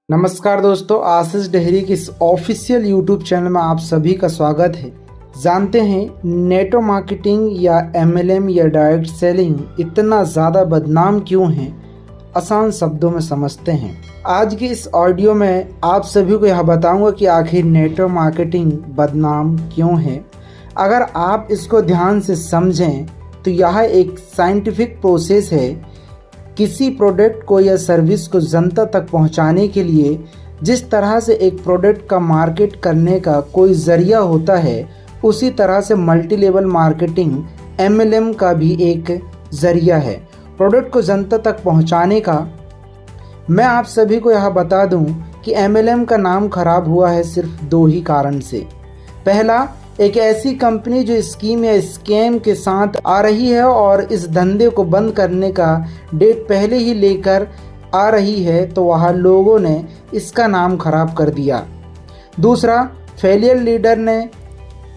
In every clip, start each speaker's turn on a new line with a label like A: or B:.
A: नमस्कार दोस्तों, आशीष डेहरी के इस ऑफिशियल यूट्यूब चैनल में आप सभी का स्वागत है। जानते हैं नेटवर्क मार्केटिंग या एमएलएम या डायरेक्ट सेलिंग इतना ज़्यादा बदनाम क्यों है, आसान शब्दों में समझते हैं। आज की इस ऑडियो में आप सभी को यह बताऊंगा कि आखिर नेटवर्क मार्केटिंग बदनाम क्यों है। अगर आप इसको ध्यान से समझें तो यह एक साइंटिफिक प्रोसेस है। किसी प्रोडक्ट को या सर्विस को जनता तक पहुंचाने के लिए जिस तरह से एक प्रोडक्ट का मार्केट करने का कोई ज़रिया होता है, उसी तरह से मल्टी लेवल मार्केटिंग एमएलएम का भी एक ज़रिया है प्रोडक्ट को जनता तक पहुंचाने का। मैं आप सभी को यह बता दूं कि एमएलएम का नाम खराब हुआ है सिर्फ दो ही कारण से। पहला, एक ऐसी कंपनी जो स्कीम या स्कैम के साथ आ रही है और इस धंधे को बंद करने का डेट पहले ही लेकर आ रही है, तो वहाँ लोगों ने इसका नाम खराब कर दिया। दूसरा, फेलियर लीडर ने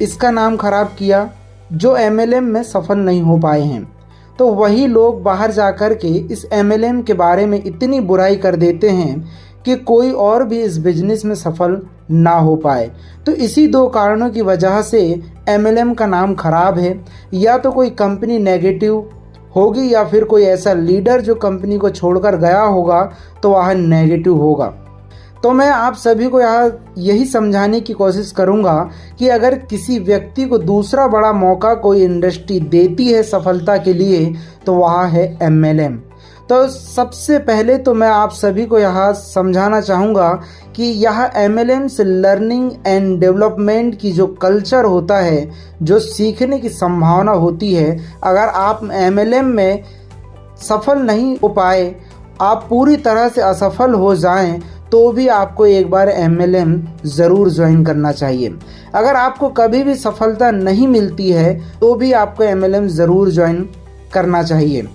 A: इसका नाम खराब किया जो एमएलएम में सफल नहीं हो पाए हैं। तो वही लोग बाहर जाकर के इस एमएलएम के बारे में इतनी बुराई कर देते हैं कि कोई और भी इस बिजनेस में सफल ना हो पाए। तो इसी दो कारणों की वजह से एमएलएम का नाम खराब है। या तो कोई कंपनी नेगेटिव होगी या फिर कोई ऐसा लीडर जो कंपनी को छोड़कर गया होगा तो वह नेगेटिव होगा। तो मैं आप सभी को यही समझाने की कोशिश करूंगा कि अगर किसी व्यक्ति को दूसरा बड़ा मौका कोई इंडस्ट्री देती है सफलता के लिए तो वह है एमएलएम। तो सबसे पहले तो मैं आप सभी को यह समझाना चाहूँगा कि यह एमएलएम से लर्निंग एंड डेवलपमेंट की जो कल्चर होता है, जो सीखने की संभावना होती है, अगर आप एमएलएम में सफल नहीं हो पाए, आप पूरी तरह से असफल हो जाएं, तो भी आपको एक बार एमएलएम ज़रूर ज्वाइन करना चाहिए। अगर आपको कभी भी सफलता नहीं मिलती है तो भी आपको एमएलएम ज़रूर ज्वाइन करना चाहिए।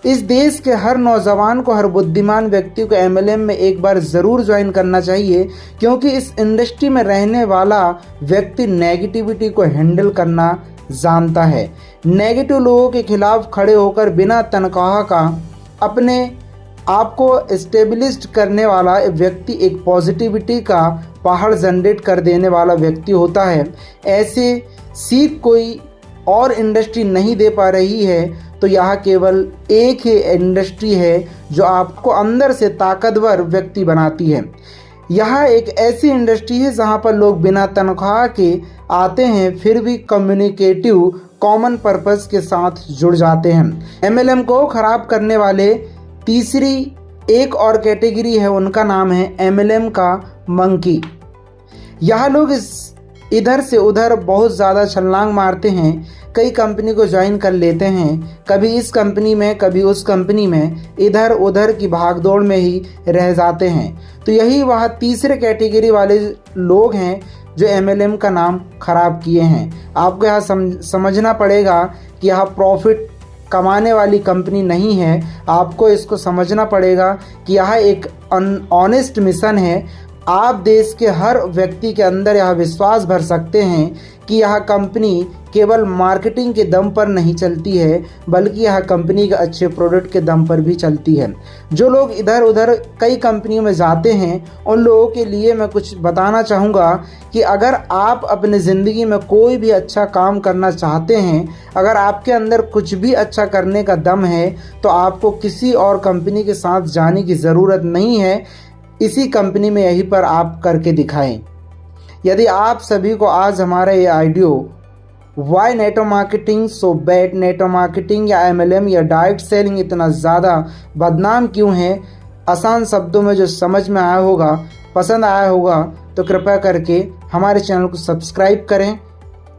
A: इस देश के हर नौजवान को, हर बुद्धिमान व्यक्ति को एमएलएम में एक बार ज़रूर ज्वाइन करना चाहिए, क्योंकि इस इंडस्ट्री में रहने वाला व्यक्ति नेगेटिविटी को हैंडल करना जानता है। नेगेटिव लोगों के खिलाफ खड़े होकर बिना तनख्वाह का अपने आपको स्टेबलिश्ड करने वाला व्यक्ति एक पॉजिटिविटी का पहाड़ जनरेट कर देने वाला व्यक्ति होता है। ऐसे सीख कोई और इंडस्ट्री नहीं दे पा रही है, तो यह केवल एक ही इंडस्ट्री है जो आपको अंदर से ताकतवर व्यक्ति बनाती है। यह एक ऐसी इंडस्ट्री है जहां पर लोग बिना तनख्वाह के आते हैं, फिर भी कम्युनिकेटिव कॉमन पर्पस के साथ जुड़ जाते हैं। एमएलएम को खराब करने वाले तीसरी एक और कैटेगरी है, उनका नाम है एमएलएम का मंकी। यह लोग इधर से उधर बहुत ज़्यादा छलांग मारते हैं, कई कंपनी को ज्वाइन कर लेते हैं, कभी इस कंपनी में कभी उस कंपनी में, इधर उधर की भागदौड़ में ही रह जाते हैं। तो यही वह तीसरे कैटेगरी वाले लोग हैं जो एमएलएम का नाम खराब किए हैं। आपको यह समझना पड़ेगा कि यह प्रॉफिट कमाने वाली कंपनी नहीं है। आपको इसको समझना पड़ेगा कि यह एक ऑनेस्ट मिशन है। आप देश के हर व्यक्ति के अंदर यह विश्वास भर सकते हैं कि यह कंपनी केवल मार्केटिंग के दम पर नहीं चलती है, बल्कि यह कंपनी के अच्छे प्रोडक्ट के दम पर भी चलती है। जो लोग इधर उधर कई कंपनियों में जाते हैं, उन लोगों के लिए मैं कुछ बताना चाहूँगा कि अगर आप अपनी ज़िंदगी में कोई भी अच्छा काम करना चाहते हैं, अगर आपके अंदर कुछ भी अच्छा करने का दम है, तो आपको किसी और कंपनी के साथ जाने की ज़रूरत नहीं है। इसी कंपनी में यहीं पर आप करके दिखाएं। यदि आप सभी को आज हमारा ये audio why network marketing so bad, network marketing या एमएलएम या डायरेक्ट सेलिंग इतना ज़्यादा बदनाम क्यों है, आसान शब्दों में जो समझ में आया होगा, पसंद आया होगा, तो कृपया करके हमारे चैनल को सब्सक्राइब करें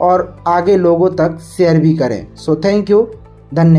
A: और आगे लोगों तक शेयर भी करें। सो थैंक यू, धन्यवाद।